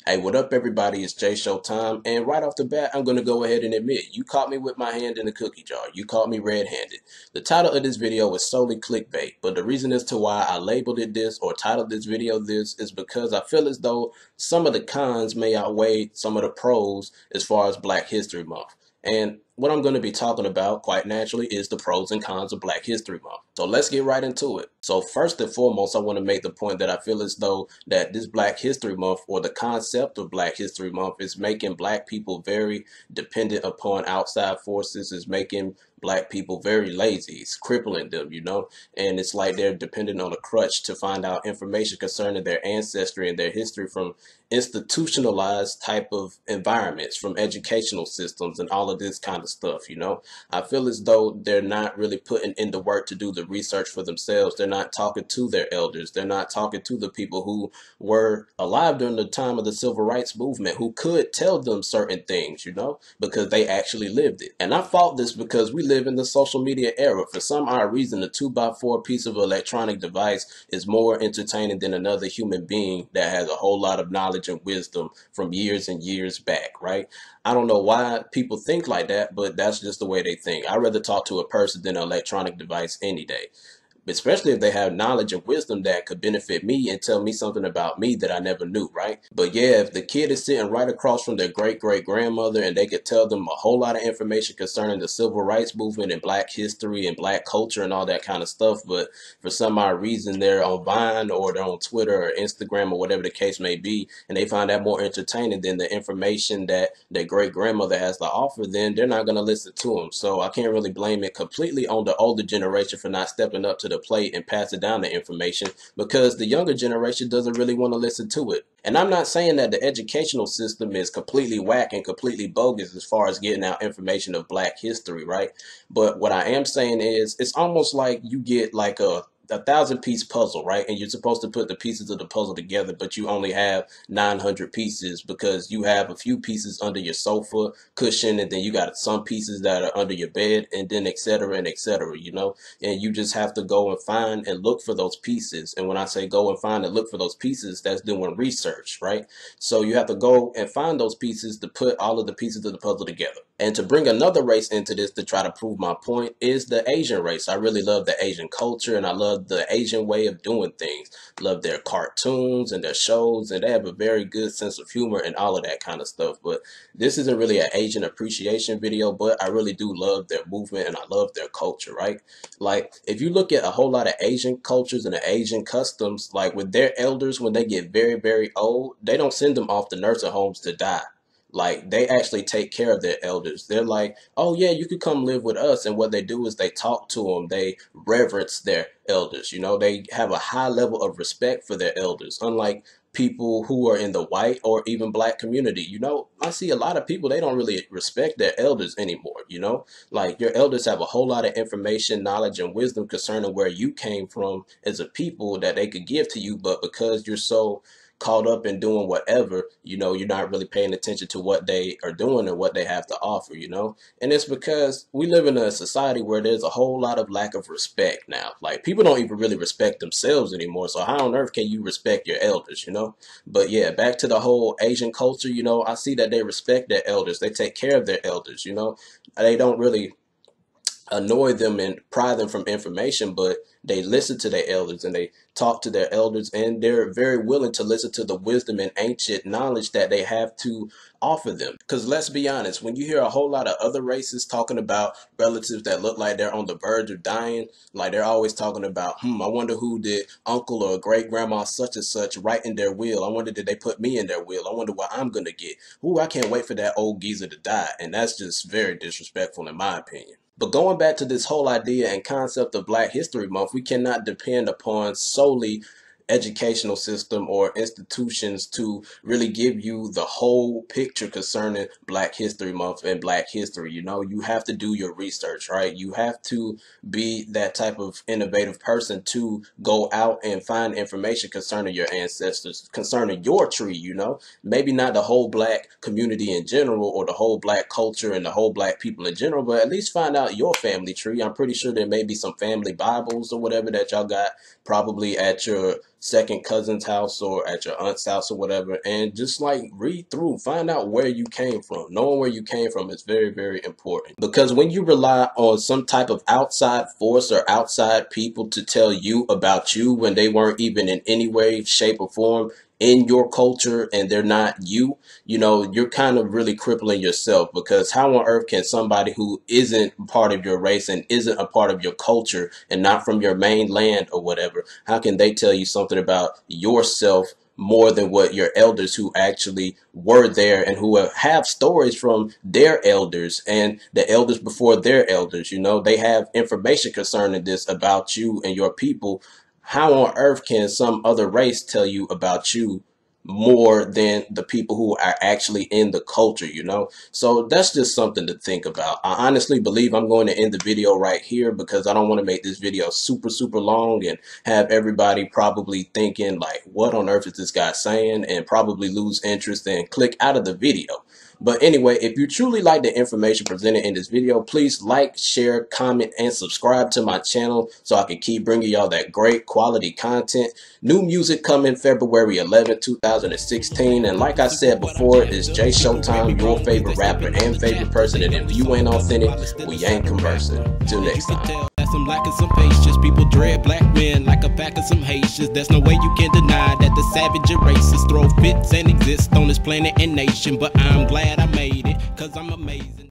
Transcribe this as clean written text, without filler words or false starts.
Hey, what up, everybody? It's Showtime, and right off the bat, I'm going to go ahead and admit, you caught me with my hand in the cookie jar. You caught me red-handed. The title of this video is solely clickbait, but the reason as to why I labeled it this or titled this video this is because I feel as though some of the cons may outweigh some of the pros as far as Black History Month. And what I'm going to be talking about, quite naturally, is the pros and cons of Black History Month. So let's get right into it. So first and foremost, I want to make the point that I feel as though that this Black History Month, or the concept of Black History Month, is making Black people very dependent upon outside forces, is making Black people very lazy. It's crippling them, and it's like they're dependent on a crutch to find out information concerning their ancestry and their history from institutionalized type of environments, from educational systems and all of this kind of stuff. I feel as though they're not really putting in the work to do the research for themselves. They're not talking to their elders. They're not talking to the people who were alive during the time of the civil rights movement, who could tell them certain things, because they actually lived it. And I fought this because we live in the social media era. For some odd reason, a 2x4 piece of electronic device is more entertaining than another human being that has a whole lot of knowledge and wisdom from years and years back, right? I don't know why people think like that, but that's just the way they think. I'd rather talk to a person than an electronic device any day, especially if they have knowledge and wisdom that could benefit me and tell me something about me that I never knew, right? But yeah, if the kid is sitting right across from their great-great-grandmother and they could tell them a whole lot of information concerning the civil rights movement and Black history and Black culture and all that kind of stuff, but for some odd reason they're on Vine or they're on Twitter or Instagram or whatever the case may be, and they find that more entertaining than the information that their great-grandmother has to offer, then they're not going to listen to them. So I can't really blame it completely on the older generation for not stepping up to the plate and passing down the information, because the younger generation doesn't really want to listen to it. And I'm not saying that the educational system is completely whack and completely bogus as far as getting out information of Black history, right? But what I am saying is it's almost like you get like a 1,000-piece puzzle, right? And you're supposed to put the pieces of the puzzle together, but you only have 900 pieces because you have a few pieces under your sofa cushion, and then you got some pieces that are under your bed, and then et cetera and et cetera, and you just have to go and find and look for those pieces. And when I say go and find and look for those pieces, that's doing research, right? So you have to go and find those pieces to put all of the pieces of the puzzle together. And to bring another race into this to try to prove my point is the Asian race. I really love the Asian culture, and I love the Asian way of doing things. Love their cartoons and their shows, and they have a very good sense of humor and all of that kind of stuff. But this isn't really an Asian appreciation video, but I really do love their movement and I love their culture, right? Like, if you look at a whole lot of Asian cultures and the Asian customs, like with their elders, when they get very, very old, they don't send them off to nursing homes to die. Like, they actually take care of their elders. They're like, oh yeah, you could come live with us. And what they do is they talk to them. They reverence their elders. They have a high level of respect for their elders. Unlike people who are in the white or even Black community, I see a lot of people, they don't really respect their elders anymore. Like, your elders have a whole lot of information, knowledge, and wisdom concerning where you came from as a people that they could give to you. But because you're so caught up in doing whatever, you're not really paying attention to what they are doing and what they have to offer, and it's because we live in a society where there's a whole lot of lack of respect now. Like, people don't even really respect themselves anymore, so how on earth can you respect your elders? But yeah, back to the whole Asian culture. I see that they respect their elders. They take care of their elders. They don't really annoy them and pry them from information, but they listen to their elders and they talk to their elders, and they're very willing to listen to the wisdom and ancient knowledge that they have to offer them. Because let's be honest, when you hear a whole lot of other races talking about relatives that look like they're on the verge of dying, like they're always talking about, I wonder who did uncle or great grandma such and such write in their will. I wonder, did they put me in their will? I wonder what I'm going to get. Ooh, I can't wait for that old geezer to die. And that's just very disrespectful in my opinion. But going back to this whole idea and concept of Black History Month, we cannot depend upon solely educational system or institutions to really give you the whole picture concerning Black History Month and Black history. You have to do your research, right? You have to be that type of innovative person to go out and find information concerning your ancestors, concerning your tree. Maybe not the whole Black community in general or the whole Black culture and the whole Black people in general, but at least find out your family tree. I'm pretty sure there may be some family Bibles or whatever that y'all got probably at your second cousin's house or at your aunt's house or whatever, and just like read through, find out where you came from. Knowing where you came from is very, very important, because when you rely on some type of outside force or outside people to tell you about you when they weren't even in any way, shape, or form in your culture and they're not you, you know, you're kind of really crippling yourself. Because how on earth can somebody who isn't part of your race and isn't a part of your culture and not from your main land or whatever, how can they tell you something about yourself more than what your elders who actually were there and who have stories from their elders and the elders before their elders? You know, they have information concerning this about you and your people. How on earth can some other race tell you about you more than the people who are actually in the culture, you know? So that's just something to think about. I honestly believe I'm going to end the video right here, because I don't want to make this video super, super long and have everybody probably thinking like, what on earth is this guy saying, and probably lose interest and click out of the video. But anyway, if you truly like the information presented in this video, please like, share, comment, and subscribe to my channel so I can keep bringing y'all that great quality content. New music coming February 11, 2016. And like I said before, it's J Showtime, your favorite rapper and favorite person. And if you ain't authentic, we ain't conversing. Till next time. I'm lacking some patience. People dread black men like a pack of some Haitians. There's no way you can deny that the savage and racist throw fits and exist on this planet and nation. But I'm glad I made it, cause I'm amazing.